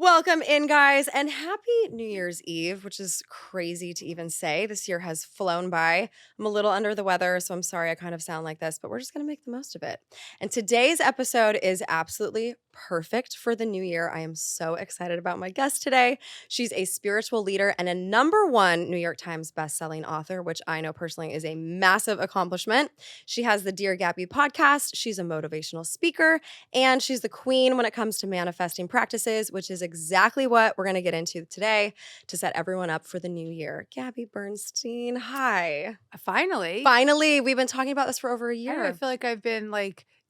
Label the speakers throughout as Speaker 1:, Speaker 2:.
Speaker 1: Welcome in, guys, and happy New Year's Eve, which is crazy to even say. This year has flown by. I'm a little under the weather, so I'm sorry I kind of sound like this, but we're just going to make the most of it. And today's episode is absolutely perfect for the new year. I am so excited about my guest today. She's a spiritual leader and a #1 New York Times bestselling author, which I know personally is a massive accomplishment. She has the Dear Gabby podcast. She's a motivational speaker, and she's the queen when it comes to manifesting practices, which is exactly what we're going to get into today to set everyone up for the new year. Gabby Bernstein, hi.
Speaker 2: Finally.
Speaker 1: Finally, we've been talking about this for over a
Speaker 2: I
Speaker 1: year.
Speaker 2: know, I feel like I've been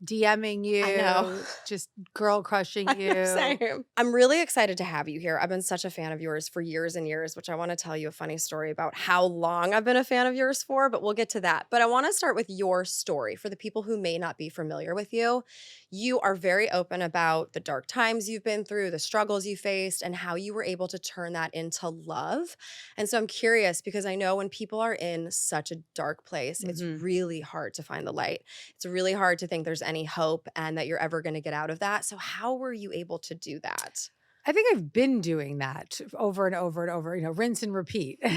Speaker 2: DMing you.
Speaker 1: I know.
Speaker 2: Just girl crushing you.
Speaker 1: Same. I'm really excited to have you here. I've been such a fan of yours for years and years, which I want to tell you a funny story about how long I've been a fan of yours for, but we'll get to that. But I want to start with your story for the people who may not be familiar with you. You are very open about the dark times you've been through, the struggles you faced, and how you were able to turn that into love. And so I'm curious because I know when people are in such a dark place, it's really hard to find the light. It's really hard to think there's any hope and that you're ever going to get out of that. So how were you able to do that?
Speaker 2: I think I've been doing that over and over and over, rinse and repeat. But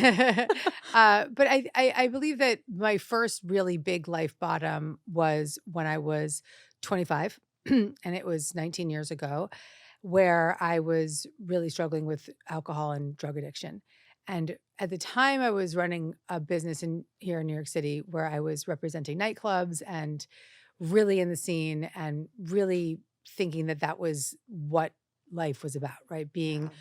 Speaker 2: I believe that my first really big life bottom was when I was 25, and it was 19 years ago, where I was really struggling with alcohol and drug addiction. And at the time, I was running a business here in New York City where I was representing nightclubs and really in the scene and really thinking that that was what life was about, right? Being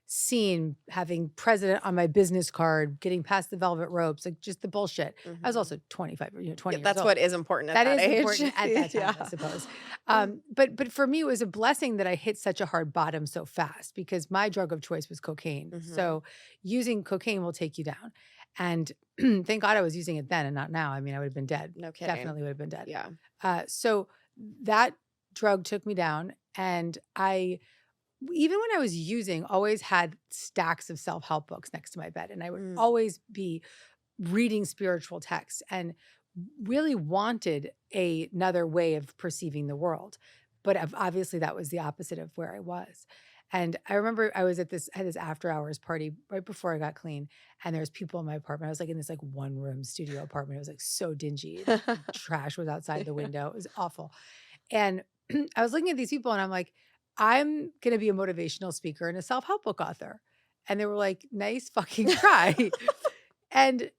Speaker 2: seen, having president on my business card, getting past the velvet ropes, just the bullshit. I was also 25, 20 years old.
Speaker 1: That's what is important at that
Speaker 2: is
Speaker 1: age.
Speaker 2: important at that time, I suppose. But for me, it was a blessing that I hit such a hard bottom so fast because my drug of choice was cocaine. So using cocaine will take you down. And thank God I was using it then and not now. I mean, I would have been dead.
Speaker 1: No kidding.
Speaker 2: Definitely would have been dead.
Speaker 1: Yeah.
Speaker 2: So that drug took me down, and even when I was using, always had stacks of self-help books next to my bed. And I would always be reading spiritual texts and really wanted another way of perceiving the world. But obviously that was the opposite of where I was. And I remember I was at this after hours party right before I got clean. And there was people in my apartment. I was in this one room studio apartment. It was so dingy. Trash was outside the window. It was awful. And I was looking at these people and I'm like, I'm going to be a motivational speaker and a self-help book author. And they were like, nice fucking try. And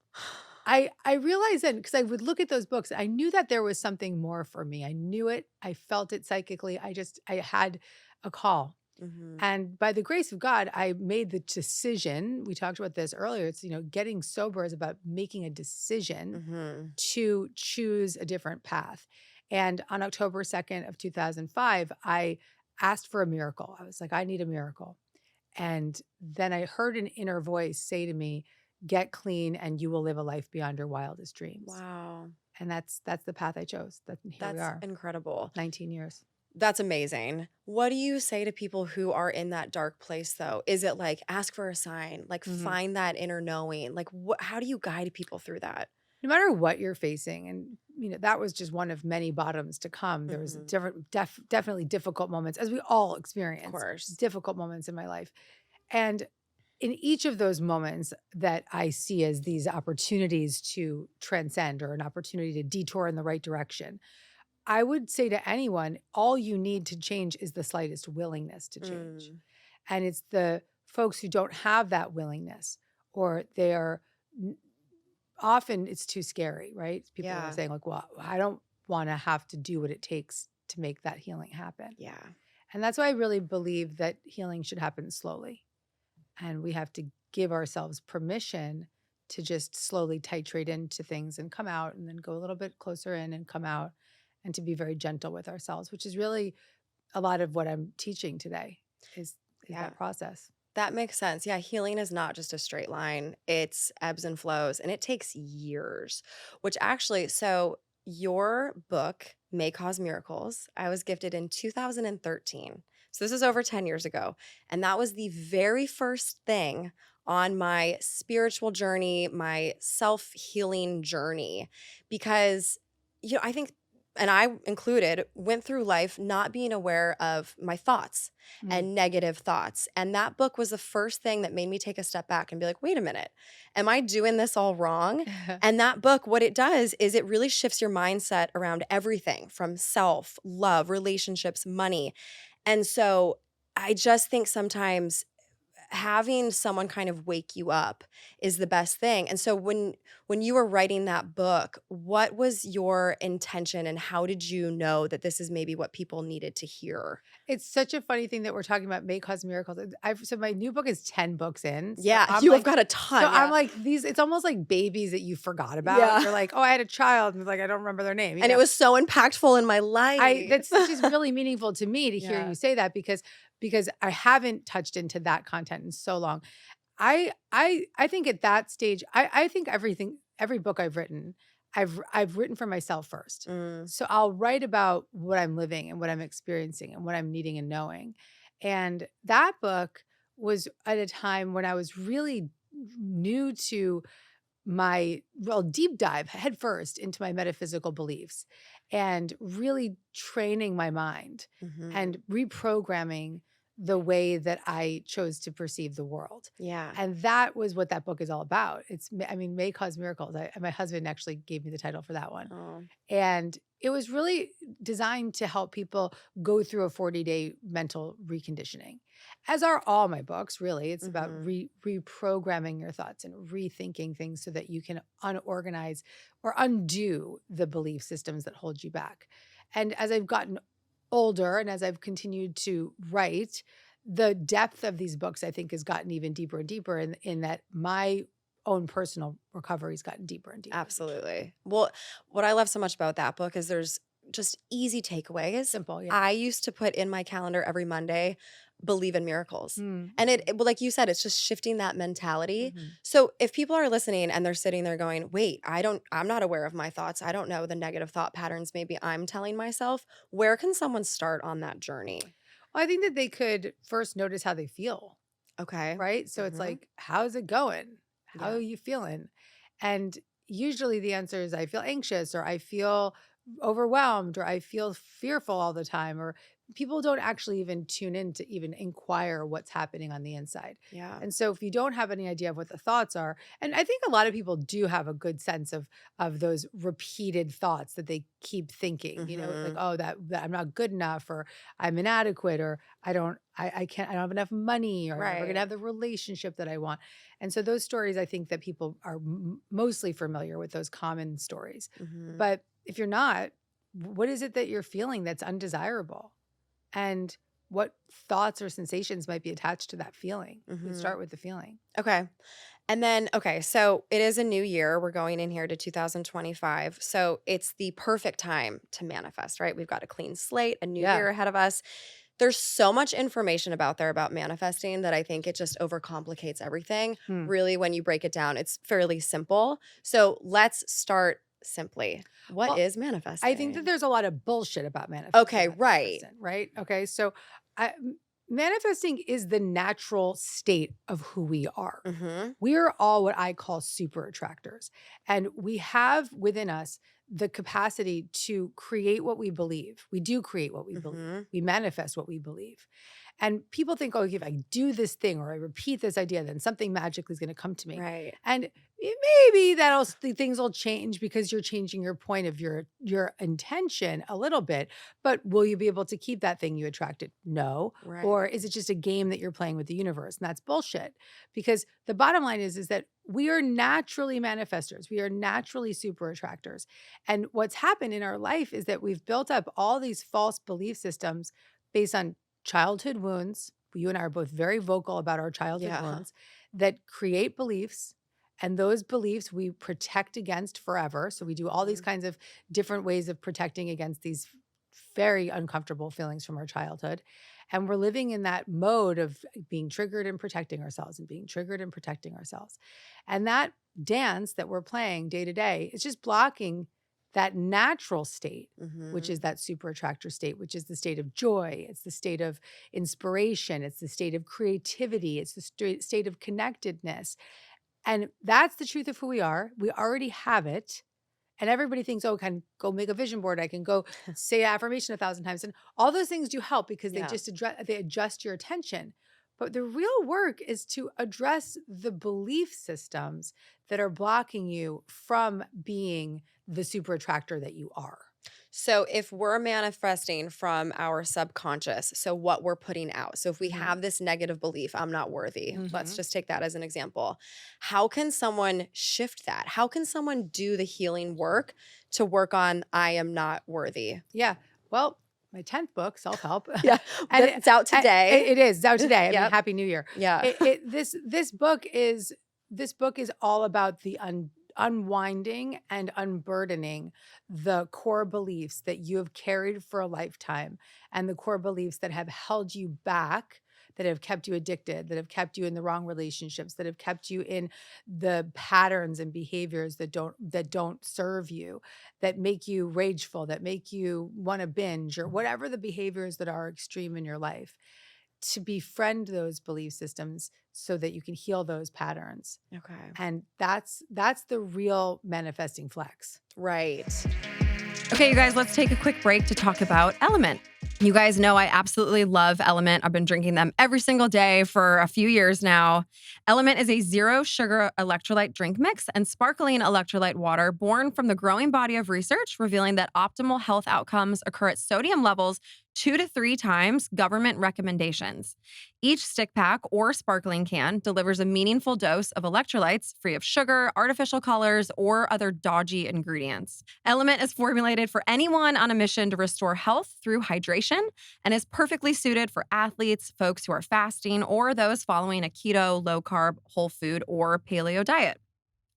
Speaker 2: I realized then, because I would look at those books, I knew that there was something more for me. I knew it. I felt it psychically. I had a call. And by the grace of God, I made the decision. We talked about this earlier. It's, getting sober is about making a decision to choose a different path. And on October 2nd of 2005, I asked for a miracle. I was like, I need a miracle. And then I heard an inner voice say to me, get clean and you will live a life beyond your wildest dreams.
Speaker 1: Wow.
Speaker 2: And that's the path I chose. Here we are.
Speaker 1: That's incredible.
Speaker 2: 19 years.
Speaker 1: That's amazing. What do you say to people who are in that dark place though? Is it ask for a sign, find that inner knowing? How do you guide people through that?
Speaker 2: No matter what you're facing, and that was just one of many bottoms to come. There was definitely difficult moments, as we all experience.
Speaker 1: Of course.
Speaker 2: Difficult moments in my life. And in each of those moments that I see as these opportunities to transcend or an opportunity to detour in the right direction, I would say to anyone, all you need to change is the slightest willingness to change. And it's the folks who don't have that willingness, or they are often it's too scary, right? People are saying well, I don't want to have to do what it takes to make that healing happen.
Speaker 1: Yeah.
Speaker 2: And that's why I really believe that healing should happen slowly. And we have to give ourselves permission to just slowly titrate into things and come out and then go a little bit closer in and come out, and to be very gentle with ourselves, which is really a lot of what I'm teaching today is that process.
Speaker 1: That makes sense. Yeah, healing is not just a straight line. It's ebbs and flows, and it takes years, which actually, so your book, May Cause Miracles, I was gifted in 2013. So this is over 10 years ago. And that was the very first thing on my spiritual journey, my self-healing journey, because, I think and I included, went through life not being aware of my thoughts
Speaker 2: Mm.
Speaker 1: and negative thoughts. And that book was the first thing that made me take a step back and be like, wait a minute, am I doing this all wrong? And that book, what it does is it really shifts your mindset around everything from self, love, relationships, money. And so I just think sometimes having someone kind of wake you up is the best thing. And so when you were writing that book, what was your intention and how did you know that this is maybe what people needed to hear?
Speaker 2: It's such a funny thing that we're talking about may cause miracles. So my new book is 10 books in.
Speaker 1: Yeah, you have got a ton.
Speaker 2: I'm
Speaker 1: Yeah.
Speaker 2: like these, it's almost like babies that you forgot about.
Speaker 1: Yeah.
Speaker 2: You're like, oh, I had a child. And it's like, I don't remember their name.
Speaker 1: And it was so impactful in my life.
Speaker 2: That's just really meaningful to me to hear
Speaker 1: Yeah.
Speaker 2: you say that because I haven't touched into that content in so long. I think at that stage, I think every book I've written, I've written for myself first.
Speaker 1: Mm,
Speaker 2: So I'll write about what I'm living and what I'm experiencing and what I'm needing and knowing. And that book was at a time when I was really new to my deep dive headfirst into my metaphysical beliefs and really training my mind
Speaker 1: mhm.
Speaker 2: and reprogramming the way that I chose to perceive the world.
Speaker 1: Yeah.
Speaker 2: And that was what that book is all about. I mean, May Cause Miracles. My husband actually gave me the title for that one.
Speaker 1: Oh.
Speaker 2: And it was really designed to help people go through a 40-day mental reconditioning, as are all my books, really. It's about reprogramming your thoughts and rethinking things so that you can unorganize or undo the belief systems that hold you back. And as I've gotten older and as I've continued to write, the depth of these books, I think, has gotten even deeper and deeper in that my own personal recovery has gotten deeper and deeper.
Speaker 1: Absolutely. Well, what I love so much about that book is there's just easy takeaways.
Speaker 2: Simple, yeah.
Speaker 1: I used to put in my calendar every Monday, believe in miracles.
Speaker 2: Mm.
Speaker 1: And well, like you said, it's just shifting that mentality.
Speaker 2: Mhm.
Speaker 1: So if people are listening and they're sitting there going, wait, I'm not aware of my thoughts. I don't know the negative thought patterns maybe I'm telling myself. Where can someone start on that journey?
Speaker 2: Well, I think that they could first notice how they feel,
Speaker 1: Okay.
Speaker 2: right? So it's
Speaker 1: Mhm.
Speaker 2: like, how's it going? How
Speaker 1: Yeah.
Speaker 2: are you feeling? And usually the answer is I feel anxious or I feel overwhelmed or I feel fearful all the time, or people don't actually even tune in to even inquire what's happening on the inside.
Speaker 1: Yeah.
Speaker 2: And so if you don't have any idea of what the thoughts are, and I think a lot of people do have a good sense of those repeated thoughts that they keep thinking, like,
Speaker 1: Mhm.
Speaker 2: oh, that I'm not good enough, or I'm inadequate, or I can't, I don't have enough money, or I'm never
Speaker 1: Right.
Speaker 2: gonna have the relationship that I want. And so those stories, I think that people are mostly familiar with those common stories.
Speaker 1: Mhm.
Speaker 2: But if you're not, what is it that you're feeling that's undesirable? And what thoughts or sensations might be attached to that feeling? You
Speaker 1: Mhm.
Speaker 2: start with the feeling.
Speaker 1: Okay. And then, okay, so it is a new year. We're going in here to 2025. So it's the perfect time to manifest, right? We've got a clean slate, a new
Speaker 2: Yeah.
Speaker 1: year ahead of us. There's so much information about there about manifesting that I think it just overcomplicates everything.
Speaker 2: Hmm.
Speaker 1: Really, when you break it down, it's fairly simple. So let's start simply. What
Speaker 2: Well,
Speaker 1: is manifesting?
Speaker 2: I think that there's a lot of bullshit about manifesting.
Speaker 1: Okay, right.
Speaker 2: Kristin, right? Okay, so manifesting is the natural state of who we are.
Speaker 1: Mm-hmm.
Speaker 2: We are all what I call super attractors. And we have within us the capacity to create what we believe. We do create what we believe.
Speaker 1: Mm-hmm.
Speaker 2: We manifest what we believe. And people think, oh, if I do this thing or I repeat this idea, then something magically is going to come to me.
Speaker 1: Right.
Speaker 2: And maybe things will change because you're changing your point of your intention a little bit. But will you be able to keep that thing you attracted? No.
Speaker 1: Right.
Speaker 2: Or is it just a game that you're playing with the universe? And that's bullshit. Because the bottom line is that we are naturally manifestors. We are naturally super attractors. And what's happened in our life is that we've built up all these false belief systems based on childhood wounds. You and I are both very vocal about our childhood wounds that create beliefs. And those beliefs we protect against forever. So we do all these kinds of different ways of protecting against these very uncomfortable feelings from our childhood. And we're living in that mode of being triggered and protecting ourselves and being triggered and protecting ourselves. And that dance that we're playing day to day is just blocking that natural state, which is that super attractor state, which is the state of joy. It's the state of inspiration. It's the state of creativity. It's the state of connectedness. And that's the truth of who we are. We already have it. And everybody thinks, oh, I can go make a vision board. I can go say an affirmation 1,000 times. And all those things do help because they
Speaker 1: Yeah.
Speaker 2: just they adjust your attention. But the real work is to address the belief systems that are blocking you from being the super attractor that you are.
Speaker 1: So if we're manifesting from our subconscious, so what we're putting out. So if we
Speaker 2: Mhm.
Speaker 1: have this negative belief, I'm not worthy. Let's
Speaker 2: Mhm.
Speaker 1: just take that as an example. How can someone shift that? How can someone do the healing work to work on I am not worthy?
Speaker 2: Yeah. Well, my 10th book, Self-Help,
Speaker 1: Yeah.
Speaker 2: and
Speaker 1: It's out today.
Speaker 2: it is. It's out today. I mean,
Speaker 1: Yep.
Speaker 2: Happy New Year.
Speaker 1: Yeah.
Speaker 2: This book is all about the unwinding and unburdening the core beliefs that you have carried for a lifetime and the core beliefs that have held you back, that have kept you addicted, that have kept you in the wrong relationships, that have kept you in the patterns and behaviors that don't serve you, that make you rageful, that make you want to binge, or whatever the behaviors that are extreme in your life, to befriend those belief systems so that you can heal those patterns.
Speaker 1: Okay.
Speaker 2: And that's the real manifesting flex.
Speaker 1: Right.
Speaker 3: Okay, you guys, let's take a quick break to talk about Element. You guys know I absolutely love Element. I've been drinking them every single day for a few years now. Element is a zero sugar electrolyte drink mix and sparkling electrolyte water born from the growing body of research revealing that optimal health outcomes occur at sodium levels 2 to 3 times government recommendations. Each stick pack or sparkling can delivers a meaningful dose of electrolytes free of sugar, artificial colors, or other dodgy ingredients. Element is formulated for anyone on a mission to restore health through hydration and is perfectly suited for athletes, folks who are fasting, or those following a keto, low carb, whole food, or paleo diet.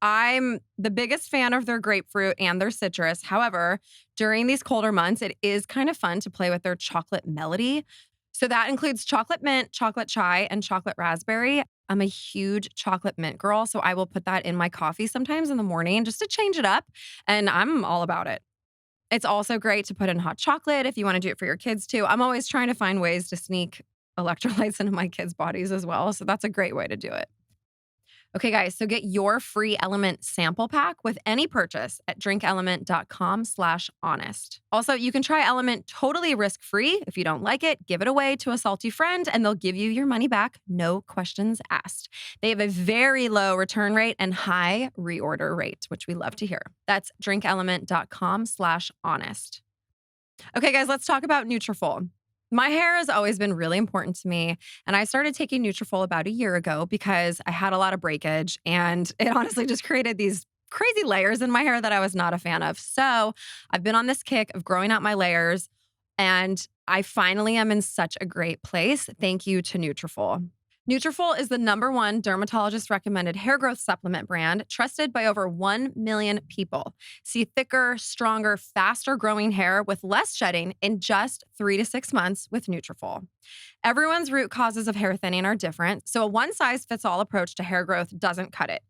Speaker 3: I'm the biggest fan of their grapefruit and their citrus. However, during these colder months, it is kind of fun to play with their chocolate melody. So that includes chocolate mint, chocolate chai, and chocolate raspberry. I'm a huge chocolate mint girl, so I will put that in my coffee sometimes in the morning just to change it up, and I'm all about it. It's also great to put in hot chocolate if you want to do it for your kids too. I'm always trying to find ways to sneak electrolytes into my kids' bodies as well, so that's a great way to do it. Okay, guys, so get your free Element sample pack with any purchase at drinkelement.com/honest. Also, you can try Element totally risk-free. If you don't like it, give it away to a salty friend and they'll give you your money back, no questions asked. They have a very low return rate and high reorder rate, which we love to hear. That's drinkelement.com/honest. Okay, guys, let's talk about Nutrafol. My hair has always been really important to me, and I started taking Nutrafol about a year ago because I had a lot of breakage, and it honestly just created these crazy layers in my hair that I was not a fan of. So I've been on this kick of growing out my layers, and I finally am in such a great place. Thank you to Nutrafol. Nutrafol is the #1 dermatologist recommended hair growth supplement brand trusted by over 1 million people. See thicker, stronger, faster growing hair with less shedding in just 3 to 6 months with Nutrafol. Everyone's root causes of hair thinning are different, so a one-size-fits-all approach to hair growth doesn't cut it.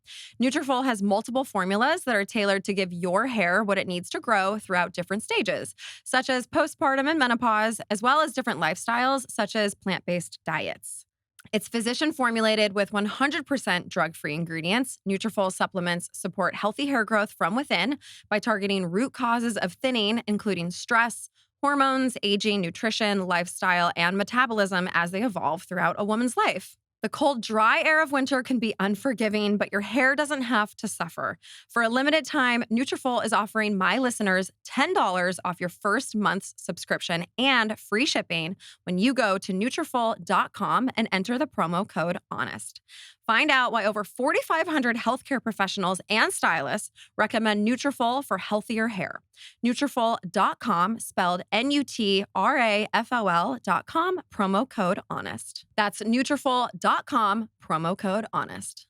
Speaker 3: Nutrafol has multiple formulas that are tailored to give your hair what it needs to grow throughout different stages, such as postpartum and menopause, as well as different lifestyles, such as plant-based diets. It's physician formulated with 100% drug-free ingredients. Nutrafol supplements support healthy hair growth from within by targeting root causes of thinning, including stress, hormones, aging, nutrition, lifestyle, and metabolism as they evolve throughout a woman's life. The cold, dry air of winter can be unforgiving, but your hair doesn't have to suffer. For a limited time, Nutrafol is offering my listeners $10 off your first month's subscription and free shipping when you go to Nutrafol.com and enter the promo code HONEST. Find out why over 4,500 healthcare professionals and stylists recommend Nutrafol for healthier hair. Nutrafol.com, spelled Nutrafol.com, promo code HONEST. That's Nutrafol.com, promo code HONEST.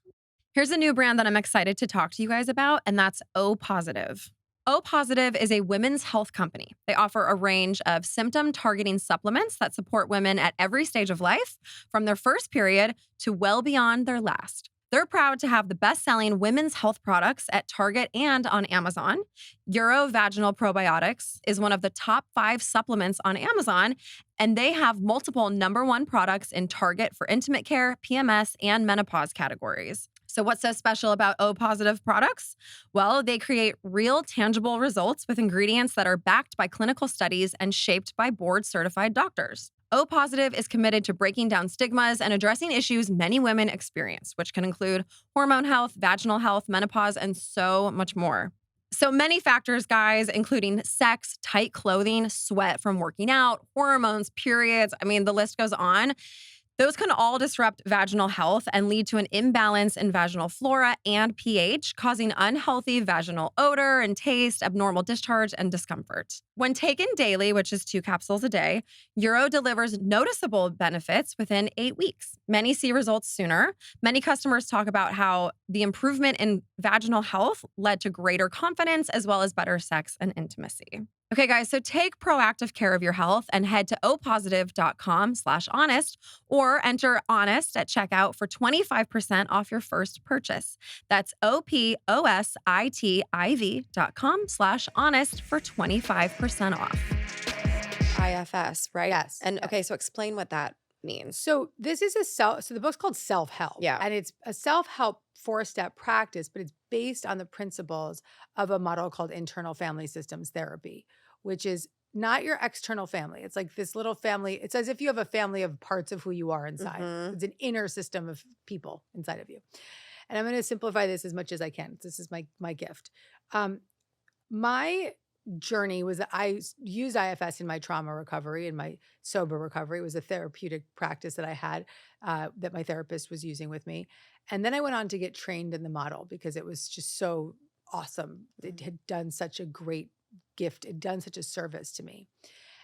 Speaker 3: Here's a new brand that I'm excited to talk to you guys about, and that's O Positive. O Positive is a women's health company. They offer a range of symptom-targeting supplements that support women at every stage of life, from their first period to well beyond their last. They're proud to have the best-selling women's health products at Target and on Amazon. Urovaginal Probiotics is one of the top 5 supplements on Amazon, and they have multiple #1 products in Target for intimate care, PMS, and menopause categories. So, what's so special about O positive products? Well, they create real, tangible results with ingredients that are backed by clinical studies and shaped by board certified doctors. O positive is committed to breaking down stigmas and addressing issues many women experience, which can include hormone health, vaginal health, menopause, and so much more. So many factors, guys, including sex, tight clothing, sweat from working out, hormones, periods. I mean, the list goes on. Those can all disrupt vaginal health and lead to an imbalance in vaginal flora and pH, causing unhealthy vaginal odor and taste, abnormal discharge, and discomfort. When taken daily, which is 2 capsules a day, Euro delivers noticeable benefits within 8 weeks. Many see results sooner. Many customers talk about how the improvement in vaginal health led to greater confidence as well as better sex and intimacy. Okay, guys, so take proactive care of your health and head to opositive.com/honest or enter honest at checkout for 25% off your first purchase. That's opositiv.com/honest for 25% off.
Speaker 1: IFS, right?
Speaker 2: Yes.
Speaker 1: And
Speaker 2: yes.
Speaker 1: okay, so explain what that means.
Speaker 2: So this is so the book's called Self-Help.
Speaker 1: Yeah.
Speaker 2: And it's a self-help 4-step practice, but it's based on the principles of a model called internal family systems therapy, which is not your external family. It's like this little family. It's as if you have a family of parts of who you are inside.
Speaker 1: Mhm.
Speaker 2: It's an inner system of people inside of you. And I'm going to simplify this as much as I can. This is my gift. My journey was that I used IFS in my trauma recovery and my sober recovery. It was a therapeutic practice that I had that my therapist was using with me. And then I went on to get trained in the model because it was just so awesome. It had done such a great gift. It had done such a service to me.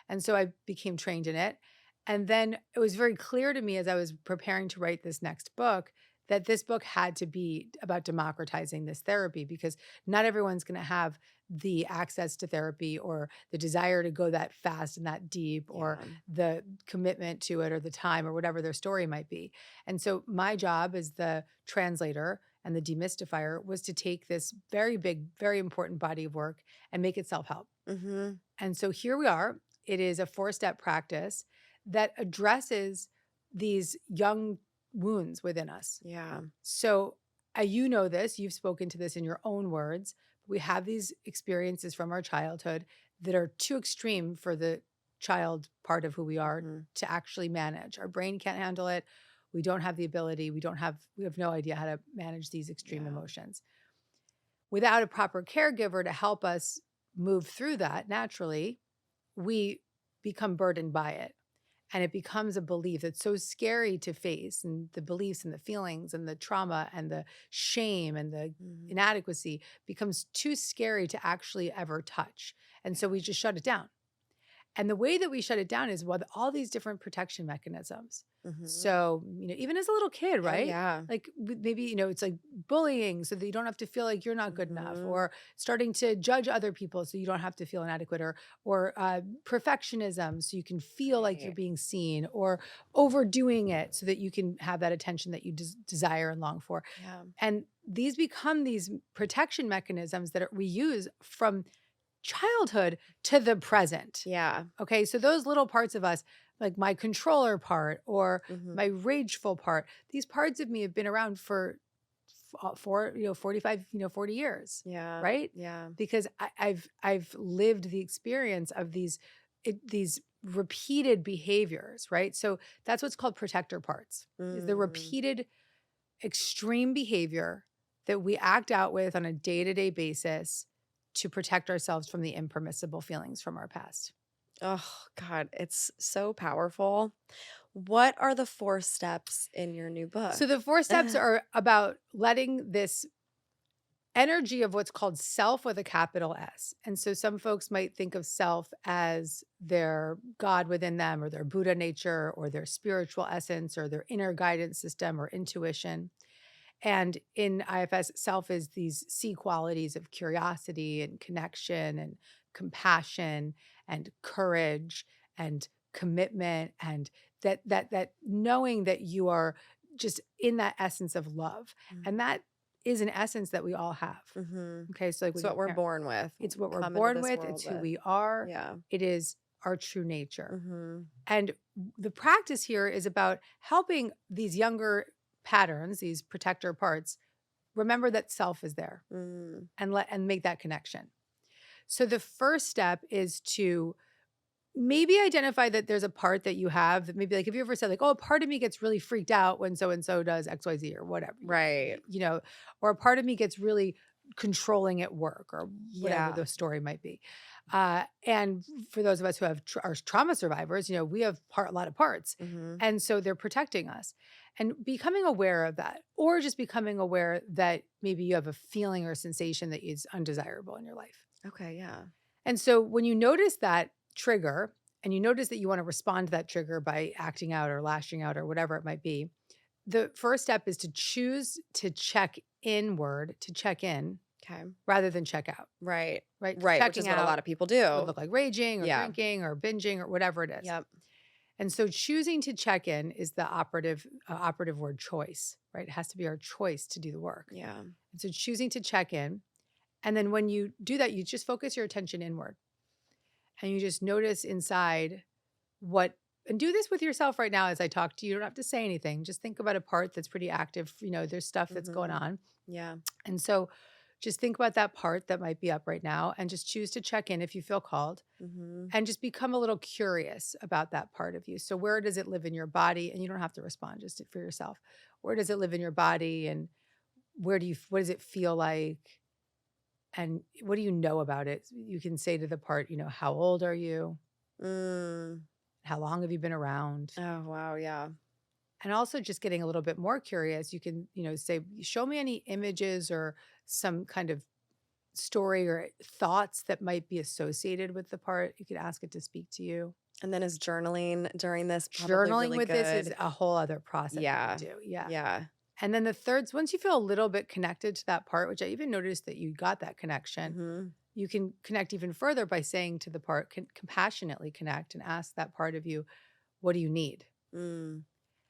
Speaker 2: And so I became trained in it. And then it was very clear to me as I was preparing to write this next book that this book had to be about democratizing this therapy because not everyone's going to have the access to therapy or the desire to go that fast and that deep or the commitment to it or the time or whatever their story might be. And so my job as the translator and the demystifier was to take this very big, very important body of work and make it self-help.
Speaker 1: Mm-hmm.
Speaker 2: And so here we are. It is a 4-step practice that addresses these young wounds within us.
Speaker 1: Yeah.
Speaker 2: So you know this, you've spoken to this in your own words. We have these experiences from our childhood that are too extreme for the child part of who we are to actually manage. Our brain can't handle it. We don't have the ability. We have no idea how to manage these extreme emotions. Without a proper caregiver to help us move through that naturally, we become burdened by it. And it becomes a belief that's so scary to face, and the beliefs and the feelings and the trauma and the shame and the inadequacy becomes too scary to actually ever touch. And so we just shut it down. And the way that we shut it down is with all these different protection mechanisms. So, even as a little kid, right?
Speaker 1: Yeah.
Speaker 2: Like maybe, it's like bullying so that you don't have to feel like you're not good enough, or starting to judge other people so you don't have to feel inadequate, or perfectionism so you can feel like you're being seen, or overdoing it so that you can have that attention that you desire and long for.
Speaker 1: Yeah.
Speaker 2: And these become these protection mechanisms that we use from childhood to the present.
Speaker 1: Yeah.
Speaker 2: Okay. So those little parts of us, like my controller part or my rageful part, these parts of me have been around for 45, 40 years.
Speaker 1: Yeah.
Speaker 2: Right.
Speaker 1: Yeah.
Speaker 2: Because I've lived the experience of these repeated behaviors. Right. So that's what's called protector parts, is the repeated extreme behavior that we act out with on a day-to-day basis to protect ourselves from the impermissible feelings from our past.
Speaker 1: Oh, God, it's so powerful. What are the 4 steps in your new book?
Speaker 2: So the 4 steps are about letting this energy of what's called self with a capital S. And so some folks might think of self as their God within them, or their Buddha nature, or their spiritual essence, or their inner guidance system, or intuition. And in IFS, self is these C qualities of curiosity and connection and compassion and courage and commitment, and that knowing that you are just in that essence of love. And that is an essence that we all have. Okay. So
Speaker 1: it's what we're born with.
Speaker 2: It's what we're
Speaker 1: come into
Speaker 2: born
Speaker 1: this
Speaker 2: with.
Speaker 1: world
Speaker 2: It's who
Speaker 1: with.
Speaker 2: we are.
Speaker 1: Yeah.
Speaker 2: It is our true nature. And the practice here is about helping these younger patterns, these protector parts, remember that self is there and make that connection. So the first step is to maybe identify that there's a part that you have that maybe like if you ever said like, oh, a part of me gets really freaked out when so and so does XYZ or whatever.
Speaker 1: Right.
Speaker 2: Or a part of me gets really controlling at work or whatever
Speaker 1: Yeah.
Speaker 2: the story might be. And for those of us who are trauma survivors, we have a lot of parts. And so they're protecting us. And becoming aware of that, or just becoming aware that maybe you have a feeling or a sensation that is undesirable in your life.
Speaker 1: Okay, yeah.
Speaker 2: And so when you notice that trigger and you notice that you want to respond to that trigger by acting out or lashing out or whatever it might be, the first step is to choose to check inward, to check in,
Speaker 1: Okay.
Speaker 2: rather than check out.
Speaker 1: Right.
Speaker 2: Right.
Speaker 1: Right, which is
Speaker 2: Checking
Speaker 1: what a
Speaker 2: out
Speaker 1: lot of people
Speaker 2: would
Speaker 1: do.
Speaker 2: look like raging or
Speaker 1: Yeah.
Speaker 2: drinking or binging or whatever it is.
Speaker 1: Yep.
Speaker 2: And so choosing to check in is the operative word, choice, right? It has to be our choice to do the work.
Speaker 1: Yeah.
Speaker 2: And so choosing to check in. And then when you do that, you just focus your attention inward and you just notice inside and do this with yourself right now as I talk to you. You don't have to say anything. Just think about a part that's pretty active. There's stuff that's going on.
Speaker 1: Yeah.
Speaker 2: And so just think about that part that might be up right now and just choose to check in if you feel called and just become a little curious about that part of you. So where does it live in your body? And you don't have to respond, just for yourself. Where does it live in your body? And what does it feel like? And what do you know about it? You can say to the part, how old are you? How long have you been around?
Speaker 1: Oh, wow. Yeah.
Speaker 2: And also just getting a little bit more curious, you can, say, show me any images or some kind of story or thoughts that might be associated with the part. You could ask it to speak to you.
Speaker 1: And then is journaling during this probably
Speaker 2: Journaling
Speaker 1: really
Speaker 2: with
Speaker 1: good?
Speaker 2: this is a whole other process
Speaker 1: Yeah.
Speaker 2: to do. Yeah.
Speaker 1: Yeah.
Speaker 2: And then the third, once you feel a little bit connected to that part, which I even noticed that you got that connection, you can connect even further by saying to the part, compassionately connect and ask that part of you, what do you need?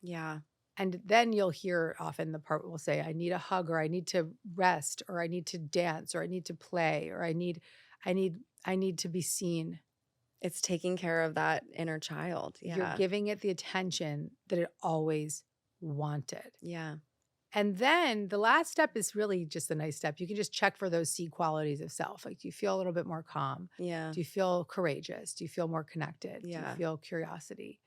Speaker 1: Yeah.
Speaker 2: And then you'll hear often the part will say, I need a hug, or I need to rest, or I need to dance, or I need to play, or I need to be seen.
Speaker 1: It's taking care of that inner child. Yeah.
Speaker 2: You're giving it the attention that it always wanted.
Speaker 1: Yeah.
Speaker 2: And then the last step is really just a nice step. You can just check for those C qualities of self. Like, do you feel a little bit more calm?
Speaker 1: Yeah.
Speaker 2: Do you feel courageous? Do you feel more connected? Do you
Speaker 1: Yeah.
Speaker 2: feel curiosity?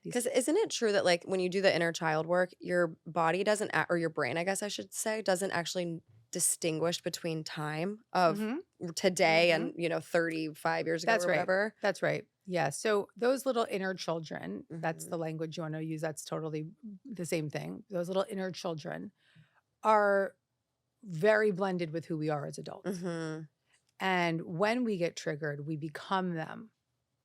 Speaker 1: Because isn't it true that like when you do the inner child work, your body doesn't, or your brain, I guess I should say, doesn't actually distinguish between time of today and 35 years ago
Speaker 2: That's
Speaker 1: or
Speaker 2: right.
Speaker 1: whatever.
Speaker 2: That's right. Yeah. So those little inner children, that's the language you want to use. That's totally the same thing. Those little inner children are very blended with who we are as adults. And when we get triggered, we become them.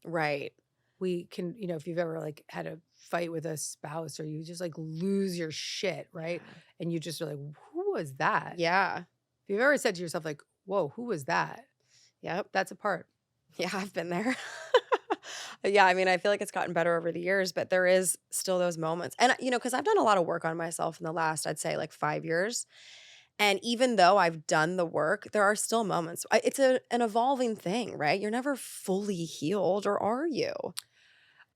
Speaker 1: Right.
Speaker 2: We can, if you've ever like had a fight with a spouse or you just like lose your shit, right? And you just are like, who was that?
Speaker 1: Yeah.
Speaker 2: If you've ever said to yourself like, whoa, who was that?
Speaker 1: Yep.
Speaker 2: That's a part.
Speaker 1: Yeah, I've been there. Yeah, I mean, I feel like it's gotten better over the years, but there is still those moments. And, because I've done a lot of work on myself in the last, I'd say like 5 years. And even though I've done the work, there are still moments. It's an evolving thing, right? You're never fully healed, or are you?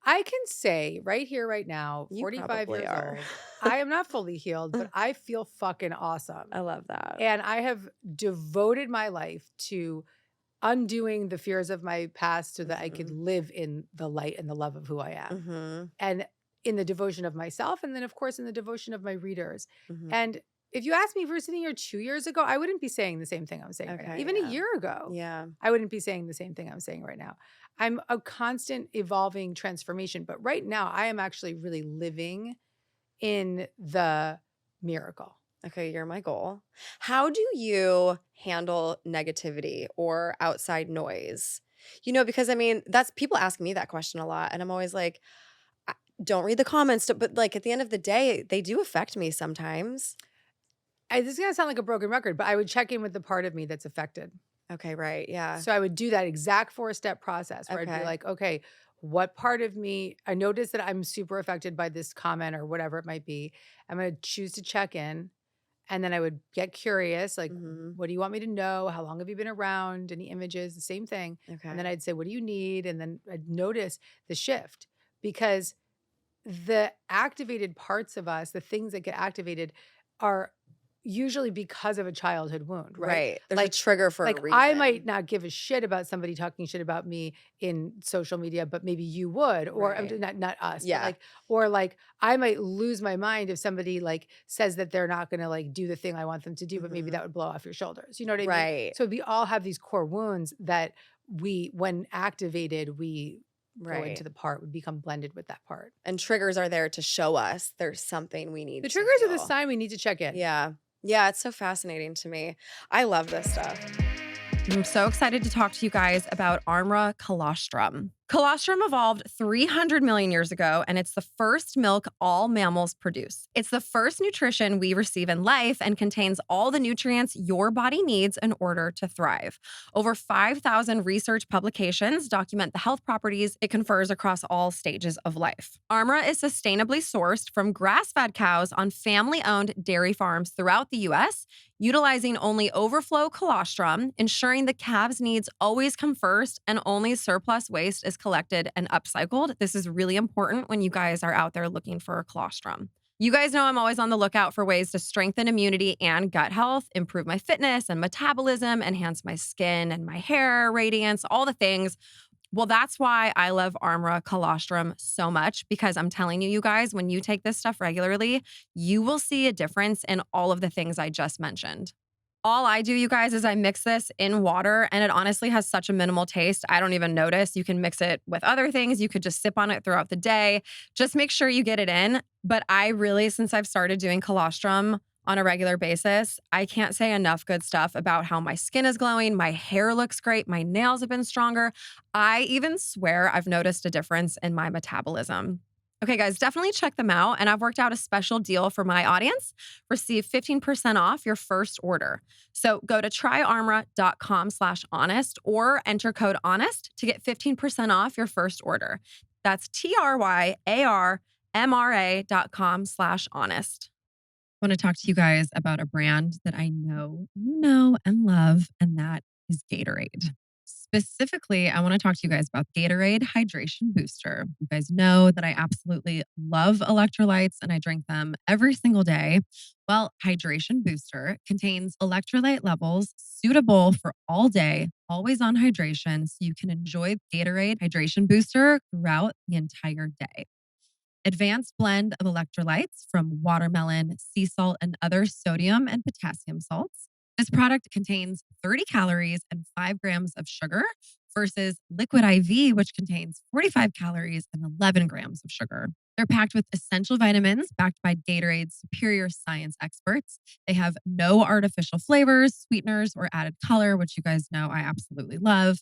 Speaker 2: I can say right here, right now,
Speaker 1: You
Speaker 2: 45
Speaker 1: probably
Speaker 2: years
Speaker 1: are.
Speaker 2: old, I am not fully healed, but I feel fucking awesome.
Speaker 1: I love that.
Speaker 2: And I have devoted my life to undoing the fears of my past so that I could live in the light and the love of who I am. And in the devotion of myself, and then of course in the devotion of my readers. And if you asked me if we were sitting here 2 years ago, I wouldn't be saying the same thing I'm saying right now. Even a year ago, I wouldn't be saying the same thing I'm saying right now. I'm a constant evolving transformation. But right now, I am actually really living in the miracle.
Speaker 1: Okay, you're my goal. How do you handle negativity or outside noise? Because I mean, that's people ask me that question a lot, and I'm always like, don't read the comments, but like at the end of the day, they do affect me sometimes.
Speaker 2: This is going to sound like a broken record, but I would check in with the part of me that's affected.
Speaker 1: Okay, right. Yeah.
Speaker 2: So I would do that exact 4-step process where I'd be like, okay, what part of me, I notice that I'm super affected by this comment or whatever it might be. I'm going to choose to check in. And then I would get curious, like, what do you want me to know? How long have you been around? Any images? The same thing.
Speaker 1: Okay.
Speaker 2: And then I'd say, what do you need? And then I'd notice the shift, because the activated parts of us, the things that get activated, are usually because of a childhood wound, right?
Speaker 1: Right. There's a
Speaker 2: Like
Speaker 1: trigger for a
Speaker 2: I might
Speaker 1: reason.
Speaker 2: not give a shit about somebody talking shit about me in social media, but maybe you would, or
Speaker 1: Right.
Speaker 2: not us, but
Speaker 1: Yeah.
Speaker 2: I might lose my mind if somebody like says that they're not going to like do the thing I want them to do, but maybe
Speaker 1: Mhm.
Speaker 2: that would blow off your shoulders. You know what I mean?
Speaker 1: Right.
Speaker 2: So we all have these core wounds that when activated, we go into
Speaker 1: Right.
Speaker 2: the part, we become blended with that part.
Speaker 1: And triggers are there to show us there's something we
Speaker 2: The
Speaker 1: need to
Speaker 2: triggers are the
Speaker 1: heal.
Speaker 2: sign we need to check in.
Speaker 1: Yeah. Yeah, it's so fascinating to me. I love this stuff.
Speaker 3: I'm so excited to talk to you guys about Armra colostrum. Colostrum evolved 300 million years ago, and it's the first milk all mammals produce. It's the first nutrition we receive in life and contains all the nutrients your body needs in order to thrive. Over 5,000 research publications document the health properties it confers across all stages of life. Armra is sustainably sourced from grass-fed cows on family-owned dairy farms throughout the U.S., utilizing only overflow colostrum, ensuring the calves' needs always come first and only surplus waste is collected and upcycled. This is really important when you guys are out there looking for colostrum. You guys know I'm always on the lookout for ways to strengthen immunity and gut health, improve my fitness and metabolism, enhance my skin and my hair radiance, all the things. Well, that's why I love Armra colostrum so much, because I'm telling you, you guys, when you take this stuff regularly, you will see a difference in all of the things I just mentioned. All I do, you guys, is I mix this in water, and it honestly has such a minimal taste. I don't even notice. You can mix it with other things. You could just sip on it throughout the day. Just make sure you get it in. But I really, since I've started doing colostrum on a regular basis, I can't say enough good stuff about how my skin is glowing. My hair looks great. My nails have been stronger. I even swear I've noticed a difference in my metabolism. Okay, guys, definitely check them out. And I've worked out a special deal for my audience. Receive 15% off your first order. So go to tryarmra.com/honest or enter code HONEST to get 15% off your first order. That's TRYARMRA.com/honest. I want to talk to you guys about a brand that I know you know and love, and that is Gatorade. Specifically, I want to talk to you guys about Gatorade Hydration Booster. You guys know that I absolutely love electrolytes and I drink them every single day. Well, Hydration Booster contains electrolyte levels suitable for all day, always on hydration, so you can enjoy Gatorade Hydration Booster throughout the entire day. Advanced blend of electrolytes from watermelon, sea salt, and other sodium and potassium salts. This product contains 30 calories and 5 grams of sugar versus Liquid IV, which contains 45 calories and 11 grams of sugar. They're packed with essential vitamins backed by Gatorade's superior science experts. They have no artificial flavors, sweeteners, or added color, which you guys know I absolutely love.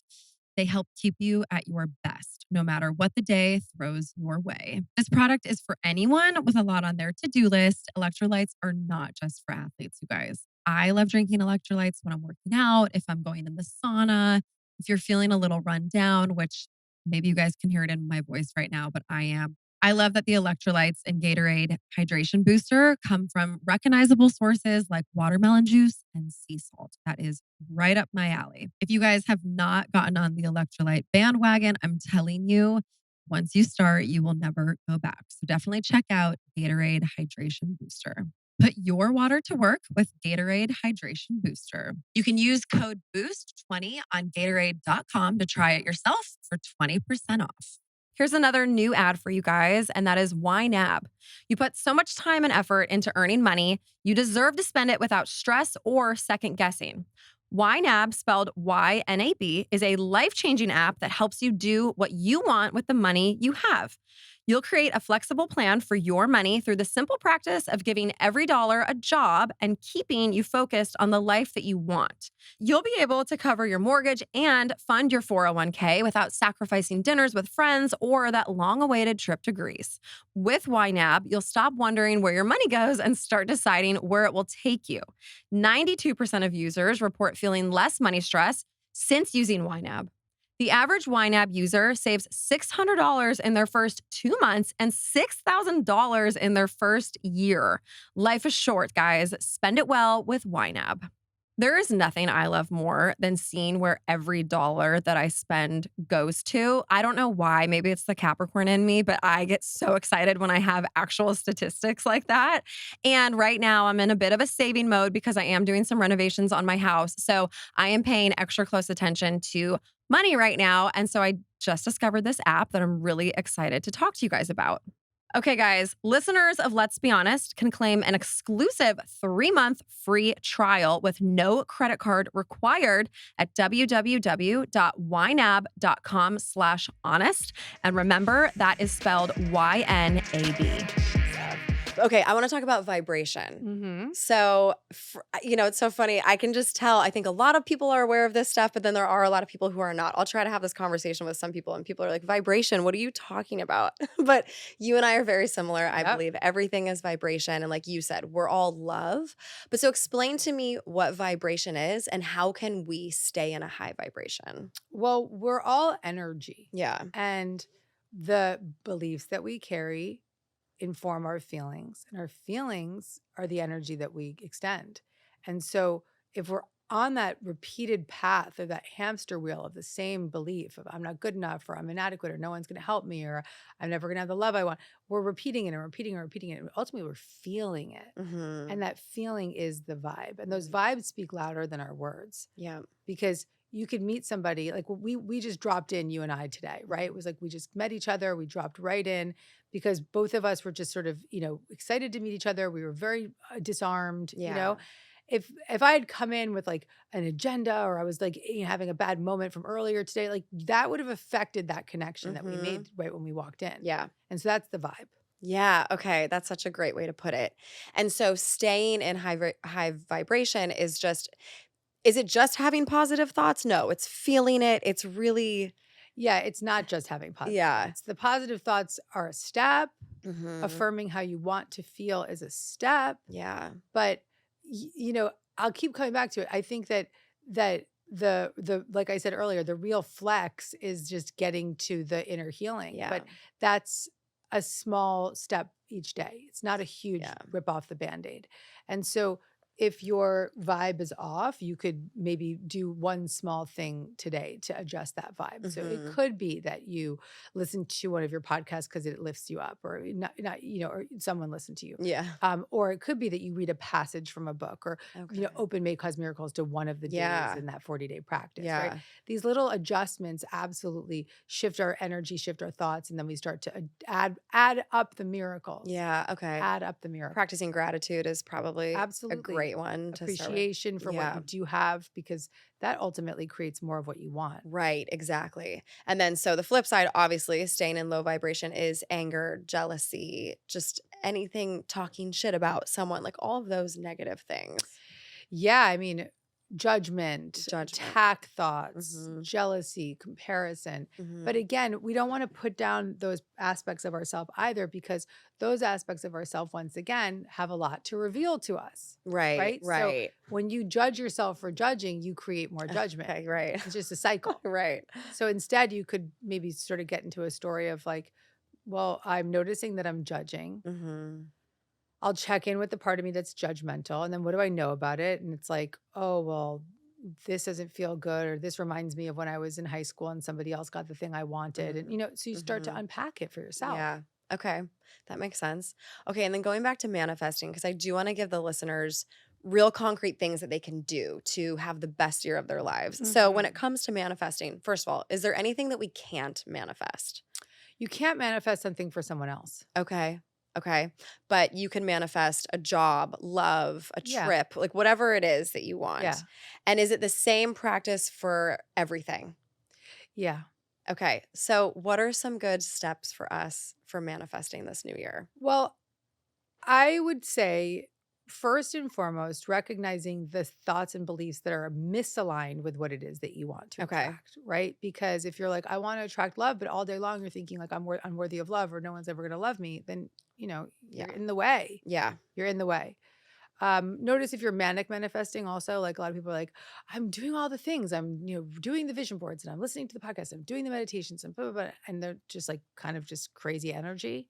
Speaker 3: They help keep you at your best, no matter what the day throws your way. This product is for anyone with a lot on their to-do list. Electrolytes are not just for athletes, you guys. I love drinking electrolytes when I'm working out, if I'm going in the sauna, if you're feeling a little run down, which maybe you guys can hear it in my voice right now, but I am. I love that the electrolytes in Gatorade Hydration Booster come from recognizable sources like watermelon juice and sea salt. That is right up my alley. If you guys have not gotten on the electrolyte bandwagon, I'm telling you, once you start, you will never go back. So definitely check out Gatorade Hydration Booster. Put your water to work with Gatorade Hydration Booster. You can use code BOOST20 on Gatorade.com to try it yourself for 20% off. Here's another new ad for you guys, and that is YNAB. You put so much time and effort into earning money, you deserve to spend it without stress or second guessing. YNAB, spelled YNAB, is a life-changing app that helps you do what you want with the money you have. You'll create a flexible plan for your money through the simple practice of giving every dollar a job and keeping you focused on the life that you want. You'll be able to cover your mortgage and fund your 401k without sacrificing dinners with friends or that long-awaited trip to Greece. With YNAB, you'll stop wondering where your money goes and start deciding where it will take you. 92% of users report feeling less money stress since using YNAB. The average YNAB user saves $600 in their first 2 months and $6,000 in their first year. Life is short, guys. Spend it well with YNAB. There is nothing I love more than seeing where every dollar that I spend goes to. I don't know why. Maybe it's the Capricorn in me, but I get so excited when I have actual statistics like that. And right now, I'm in a bit of a saving mode because I am doing some renovations on my house. So I am paying extra close attention to money right now. And so I just discovered this app that I'm really excited to talk to you guys about. Okay, guys, listeners of Let's Be Honest can claim an exclusive 3-month free trial with no credit card required at www.ynab.com/honest. And remember, that is spelled YNAB.
Speaker 1: Okay, I want to talk about vibration.
Speaker 2: Mm-hmm.
Speaker 1: So, it's so funny. I can just tell. I think a lot of people are aware of this stuff, but then there are a lot of people who are not. I'll try to have this conversation with some people, and people are like, vibration, what are you talking about? But you and I are very similar. I
Speaker 2: Yep.
Speaker 1: believe everything is vibration. And like you said, we're all love. But so explain to me what vibration is and how can we stay in a high vibration?
Speaker 2: Well, we're all energy,
Speaker 1: Yeah.
Speaker 2: and the beliefs that we carry inform our feelings, and our feelings are the energy that we extend. And so if we're on that repeated path or that hamster wheel of the same belief of I'm not good enough, or I'm inadequate, or no one's going to help me, or I'm never going to have the love I want, we're repeating it and repeating and repeating it. And ultimately, we're feeling it.
Speaker 1: Mm-hmm.
Speaker 2: And that feeling is the vibe. And those vibes speak louder than our words,
Speaker 1: Yeah.
Speaker 2: because you could meet somebody like we just dropped in, you and I today, right? It was like we just met each other, we dropped right in because both of us were just sort of, excited to meet each other. We were very disarmed,
Speaker 1: Yeah.
Speaker 2: If I had come in with like an agenda, or I was like having a bad moment from earlier today, like that would have affected that connection that we
Speaker 1: Mhm.
Speaker 2: made right when we walked in.
Speaker 1: Yeah.
Speaker 2: And so that's the vibe.
Speaker 1: Yeah. Okay. That's such a great way to put it. And so staying in high vibration is it just having positive thoughts? No, it's feeling it. It's really,
Speaker 2: Yeah, it's not just having positive
Speaker 1: yeah.
Speaker 2: thoughts. The positive thoughts are a step.
Speaker 1: Mhm.
Speaker 2: Affirming how you want to feel is a step.
Speaker 1: Yeah.
Speaker 2: But I'll keep coming back to it. I think that the like I said earlier, the real flex is just getting to the inner healing.
Speaker 1: Yeah.
Speaker 2: But that's a small step each day. It's not a huge
Speaker 1: Yeah.
Speaker 2: rip off the Band-Aid. And so if your vibe is off, you could maybe do one small thing today to adjust that vibe. So it
Speaker 1: Mhm.
Speaker 2: could be that you listen to one of your podcasts because it lifts you up, or not, or someone listened to you.
Speaker 1: Yeah.
Speaker 2: Or it could be that you read a passage from a book, or
Speaker 1: Okay.
Speaker 2: open May Cause Miracles to one of the
Speaker 1: Yeah.
Speaker 2: days in that 40-day practice,
Speaker 1: Yeah.
Speaker 2: right? These little adjustments absolutely shift our energy, shift our thoughts, and then we start to add up the miracles.
Speaker 1: Yeah. Okay.
Speaker 2: Add up the miracles.
Speaker 1: Practicing gratitude is probably a
Speaker 2: Absolutely.
Speaker 1: great one to start with.
Speaker 2: Appreciation for what
Speaker 1: Yeah.
Speaker 2: you do have, because that ultimately creates more of what you want.
Speaker 1: Right, exactly. And then so the flip side, obviously, staying in low vibration is anger, jealousy, just anything talking shit about someone, like all of those negative things.
Speaker 2: Yeah, I mean, judgment,
Speaker 1: Judgment.
Speaker 2: attack thoughts,
Speaker 1: Mhm.
Speaker 2: jealousy, comparison. But
Speaker 1: Mhm.
Speaker 2: again, we don't want to put down those aspects of ourselves either, because those aspects of ourselves, once again, have a lot to reveal to us.
Speaker 1: Right,
Speaker 2: Right? So
Speaker 1: right.
Speaker 2: when you judge yourself for judging, you create more judgment.
Speaker 1: Okay, right.
Speaker 2: It's just a cycle.
Speaker 1: Right.
Speaker 2: So instead, you could maybe sort of get into a story of like, well, I'm noticing that I'm judging.
Speaker 1: Mhm.
Speaker 2: I'll check in with the part of me that's judgmental. And then what do I know about it? And it's like, oh, well, this doesn't feel good. Or this reminds me of when I was in high school and somebody else got the thing I wanted. And, so you start to
Speaker 1: Mhm.
Speaker 2: unpack it for yourself.
Speaker 1: Yeah. Okay. That makes sense. Okay. And then going back to manifesting, because I do want to give the listeners real concrete things that they can do to have the best year of their lives. So when it comes to manifesting, first of all, is there anything that we can't manifest?
Speaker 2: You can't manifest something for someone else.
Speaker 1: Okay. Okay. But you can manifest a job, love, a
Speaker 2: Yeah.
Speaker 1: trip, like whatever it is that you want.
Speaker 2: Yeah.
Speaker 1: And is it the same practice for everything?
Speaker 2: Yeah.
Speaker 1: Okay. So what are some good steps for us for manifesting this new year?
Speaker 2: Well, I would say, first and foremost, recognizing the thoughts and beliefs that are misaligned with what it is that you want to
Speaker 1: Okay.
Speaker 2: attract, right? Because if you're like, I want to attract love, but all day long you're thinking like I'm unworthy of love, or no one's ever going to love me, then you're
Speaker 1: Yeah.
Speaker 2: in the way.
Speaker 1: Yeah.
Speaker 2: You're in the way. Notice if you're manic manifesting also, like a lot of people are like, I'm doing all the things. I'm, doing the vision boards, and I'm listening to the podcast. I'm doing the meditations, and blah, blah, blah. And they're just like kind of just crazy energy.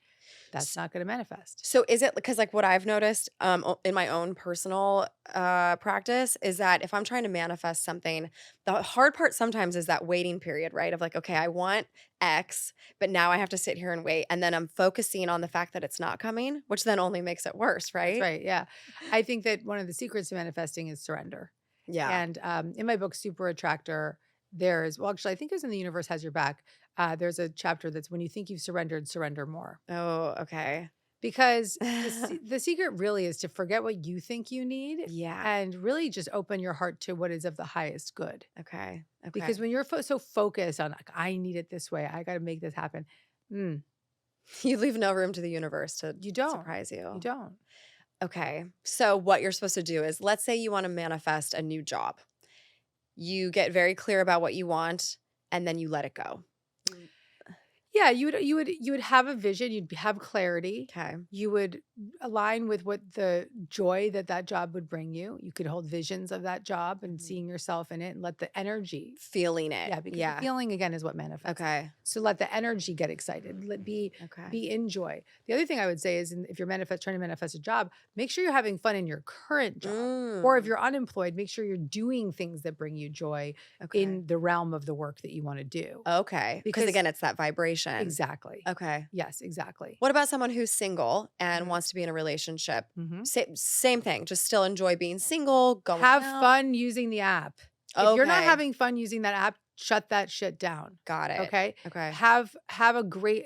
Speaker 2: That's not going to manifest.
Speaker 1: So is it because like what I've noticed in my own personal practice is that if I'm trying to manifest something, the hard part sometimes is that waiting period, right? Of like, okay, I want X, but now I have to sit here and wait. And then I'm focusing on the fact that it's not coming, which then only makes it worse,
Speaker 2: That's
Speaker 1: right?
Speaker 2: right. Yeah. I think that one of the secrets to manifesting is surrender.
Speaker 1: Yeah.
Speaker 2: And in my book, Super Attractor, well, actually, I think it was in The Universe Has Your Back. There's a chapter that's when you think you've surrendered, surrender more.
Speaker 1: Oh, okay.
Speaker 2: Because the secret really is to forget what you think you need
Speaker 1: Yeah.
Speaker 2: and really just open your heart to what is of the highest good.
Speaker 1: Okay. Okay.
Speaker 2: Because when you're so focused on, like, I need it this way, I got to make this happen,
Speaker 1: you leave no room to the universe to
Speaker 2: you don't.
Speaker 1: surprise you.
Speaker 2: You don't.
Speaker 1: Okay. So what you're supposed to do is let's say you want to manifest a new job. You get very clear about what you want and then you let it go.
Speaker 2: Yeah, you would have a vision, you'd have clarity.
Speaker 1: Okay.
Speaker 2: You would align with what the joy that job would bring you. You could hold visions of that job and seeing yourself in it and let the energy.
Speaker 1: Feeling it.
Speaker 2: Yeah, because the feeling again is what manifests.
Speaker 1: Okay.
Speaker 2: So let the energy get excited. Be in joy. The other thing I would say is if you're trying to manifest a job, make sure you're having fun in your current job. Or if you're unemployed, make sure you're doing things that bring you joy in the realm of the work that you want to do.
Speaker 1: Okay. Because again, it's that vibration.
Speaker 2: Exactly.
Speaker 1: Okay.
Speaker 2: Yes, exactly.
Speaker 1: What about someone who's single and wants to be in a relationship? Same thing. Just still enjoy being single, going
Speaker 2: Have
Speaker 1: out.
Speaker 2: fun using the app. If you're not having fun using that app, shut that shit down.
Speaker 1: Got it.
Speaker 2: Okay.
Speaker 1: Okay.
Speaker 2: Have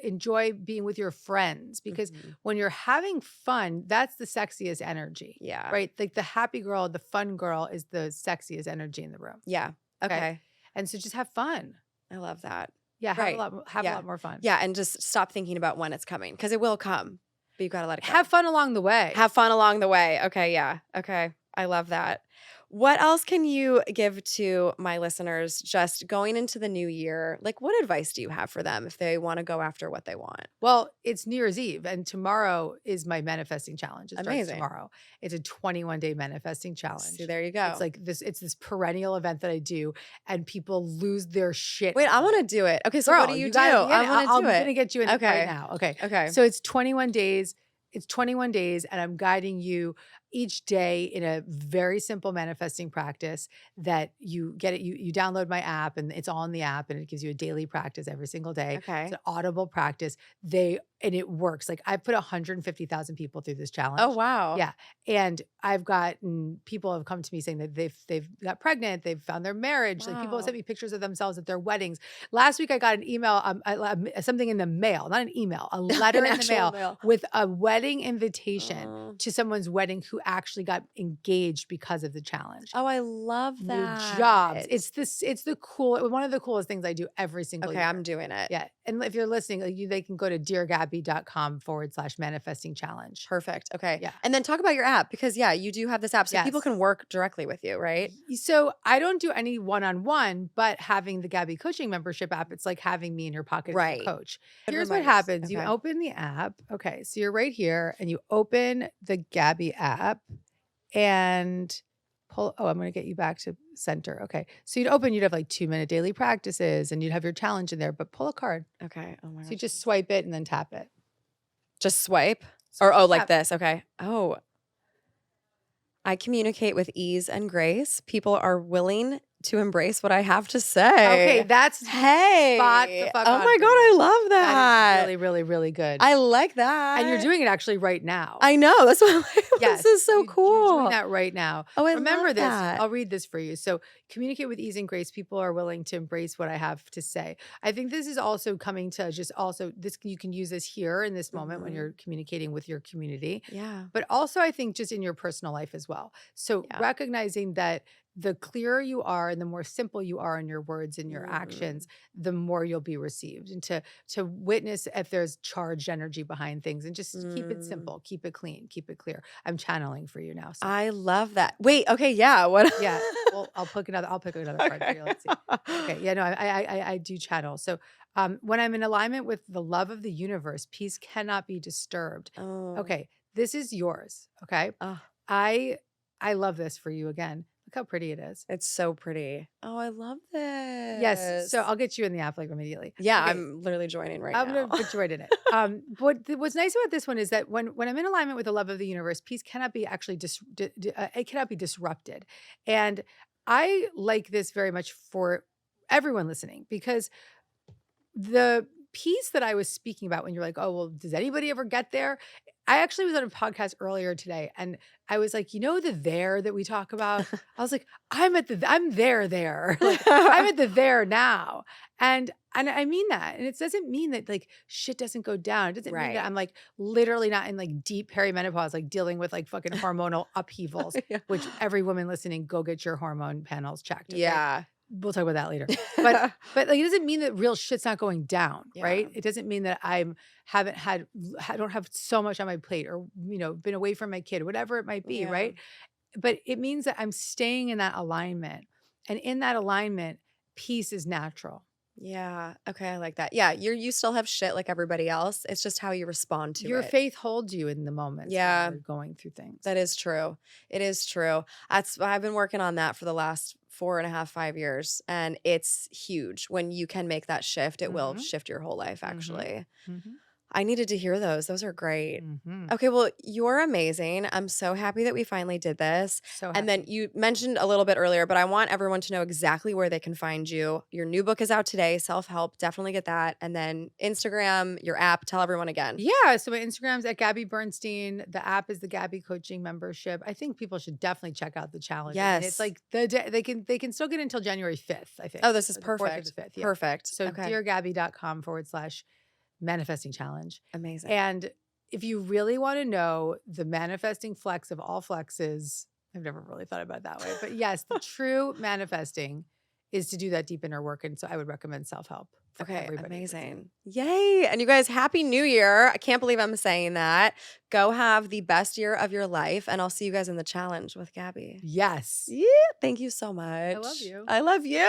Speaker 2: enjoy being with your friends because when you're having fun, that's the sexiest energy.
Speaker 1: Yeah.
Speaker 2: Right. Like the happy girl, the fun girl is the sexiest energy in the room.
Speaker 1: Yeah. Okay.
Speaker 2: And so just have fun.
Speaker 1: I love that.
Speaker 2: Yeah. Have a lot more fun.
Speaker 1: Yeah. And just stop thinking about when it's coming because it will come, but you've got to let it go.
Speaker 2: Have fun along the way.
Speaker 1: Have fun along the way. Okay. Yeah. Okay. I love that. What else can you give to my listeners just going into the new year? Like, what advice do you have for them if they want to go after what they want?
Speaker 2: Well, it's New Year's Eve, and tomorrow is my manifesting challenge. It starts
Speaker 1: Amazing.
Speaker 2: tomorrow. It's a 21-day manifesting challenge.
Speaker 1: See, there you go.
Speaker 2: It's like this. It's this perennial event that I do, and people lose their shit.
Speaker 1: Wait, I want to do it. Okay, so
Speaker 2: Girl,
Speaker 1: what do you do?
Speaker 2: I
Speaker 1: I want to do it.
Speaker 2: I'm gonna get you in right now. Okay.
Speaker 1: Okay.
Speaker 2: So it's 21 days. It's 21 days, and I'm guiding you each day in a very simple manifesting practice that you get it. You download my app, and it's all in the app, and it gives you a daily practice every single day.
Speaker 1: Okay.
Speaker 2: It's an audible practice. And it works. Like I've put 150,000 people through this challenge.
Speaker 1: Oh, wow.
Speaker 2: Yeah. And I've gotten people have come to me saying that they've got pregnant, they've found their marriage. Like people have sent me pictures of themselves at their weddings. Last week I got an email, something in the mail, not an email, a letter in the mail with a wedding invitation to someone's wedding who actually got engaged because of the challenge.
Speaker 1: Oh, I love that.
Speaker 2: New jobs. It's one of the coolest things I do every single year.
Speaker 1: Okay, I'm doing it.
Speaker 2: Yeah. And if you're listening, they can go to deargabby.com/manifesting challenge.
Speaker 1: Perfect. Okay.
Speaker 2: Yeah.
Speaker 1: And then talk about your app because you do have this app so people can work directly with you, right?
Speaker 2: So I don't do any one-on-one, but having the Gabby coaching membership app, it's like having me in your pocket as a coach. Here's what happens. You open the app. Okay. So you're right here and you open the Gabby app and I'm going to get you back to center. Okay. So you'd have like 2-minute daily practices and you'd have your challenge in there, but pull a card.
Speaker 1: Okay. Oh my God.
Speaker 2: So you just swipe it and then tap it.
Speaker 1: Just swipe? Like this. Okay. Oh. I communicate with ease and grace. People are willing to embrace what I have to say.
Speaker 2: Okay, that's spot the fuck
Speaker 1: oh
Speaker 2: on
Speaker 1: my
Speaker 2: for
Speaker 1: God,
Speaker 2: you.
Speaker 1: I love that.
Speaker 2: That is really, really, really good.
Speaker 1: I like that.
Speaker 2: And you're doing it actually right now.
Speaker 1: I know. That's what I'm like,
Speaker 2: yes,
Speaker 1: this is so cool.
Speaker 2: You're doing that right now.
Speaker 1: Oh, I
Speaker 2: remember
Speaker 1: love
Speaker 2: this.
Speaker 1: that.
Speaker 2: I'll read this for you. So communicate with ease and grace. People are willing to embrace what I have to say. I think this is also coming to this. You can use this here in this moment when you're communicating with your community.
Speaker 1: Yeah.
Speaker 2: But also I think just in your personal life as well. So recognizing that the clearer you are and the more simple you are in your words and your actions, the more you'll be received. And to witness if there's charged energy behind things and just keep it simple, keep it clean, keep it clear. I'm channeling for you now. So.
Speaker 1: I love that. Wait, okay, yeah. What?
Speaker 2: Yeah. Well, I'll pick another card for you. Let's see. Okay. Yeah, no, I do channel. So when I'm in alignment with the love of the universe, peace cannot be disturbed.
Speaker 1: Oh.
Speaker 2: Okay. This is yours. Okay.
Speaker 1: Oh.
Speaker 2: I love this for you again. Look how pretty it is.
Speaker 1: It's so pretty. Oh, I love this.
Speaker 2: Yes. So I'll get you in the app like immediately.
Speaker 1: Yeah,
Speaker 2: Okay,
Speaker 1: I'm literally joining right
Speaker 2: I'm
Speaker 1: now.
Speaker 2: gonna put you right in it. What's nice about this one is that when I'm in alignment with the love of the universe, peace cannot be actually it cannot be disrupted, and I like this very much for everyone listening because the piece that I was speaking about when you're like, oh, well, does anybody ever get there? I actually was on a podcast earlier today and I was like, the there that we talk about? I was like, I'm there. Like I'm at the there now. And I mean that. And it doesn't mean that like shit doesn't go down. It doesn't mean
Speaker 1: Right.
Speaker 2: that I'm like literally not in like deep perimenopause, like dealing with like fucking hormonal upheavals,
Speaker 1: Yeah.
Speaker 2: which every woman listening, go get your hormone panels checked. Okay?
Speaker 1: Yeah.
Speaker 2: We'll talk about that later. But like it doesn't mean that real shit's not going down, right?
Speaker 1: Yeah.
Speaker 2: It doesn't mean that I don't have so much on my plate or been away from my kid, whatever it might be,
Speaker 1: Yeah.
Speaker 2: right? But it means that I'm staying in that alignment. And in that alignment, peace is natural.
Speaker 1: Yeah. Okay, I like that. Yeah, you still have shit like everybody else. It's just how you respond to
Speaker 2: Your
Speaker 1: it.
Speaker 2: faith holds you in the moments
Speaker 1: Yeah.
Speaker 2: when you're going through things.
Speaker 1: That is true. It is true. I've been working on that for the last 4.5, 5 years, and it's huge. When you can make that shift, it will shift your whole life, actually.
Speaker 2: Mhm.
Speaker 1: I needed to hear those. Those are great.
Speaker 2: Mhm.
Speaker 1: Okay, well, you're amazing. I'm so happy that we finally did this.
Speaker 2: So
Speaker 1: And then
Speaker 2: happy.
Speaker 1: you mentioned a little bit earlier, but I want everyone to know exactly where they can find you. Your new book is out today, Self-Help. Definitely get that. And then Instagram, your app. Tell everyone again.
Speaker 2: Yeah, so my Instagram's at Gabby Bernstein. The app is the Gabby Coaching membership. I think people should definitely check out the challenge. And it's
Speaker 1: Yes.
Speaker 2: like the day they can still get until January 5th, I think.
Speaker 1: Oh, this is
Speaker 2: Or the 4th or
Speaker 1: perfect.
Speaker 2: the 5th, yeah.
Speaker 1: Perfect.
Speaker 2: So
Speaker 1: Okay.
Speaker 2: deargabby.com/manifesting challenge.
Speaker 1: Amazing.
Speaker 2: And if you really want to know the manifesting flex of all flexes, I've never really thought about it that way. But yes, the true manifesting is to do that deep inner work. And so I would recommend self-help. For
Speaker 1: Okay,
Speaker 2: everybody
Speaker 1: amazing. Yay. And you guys, happy new year. I can't believe I'm saying that. Go have the best year of your life. And I'll see you guys in the challenge with Gabby.
Speaker 2: Yes.
Speaker 1: Yeah. Thank you so much.
Speaker 2: love you.
Speaker 1: I love you.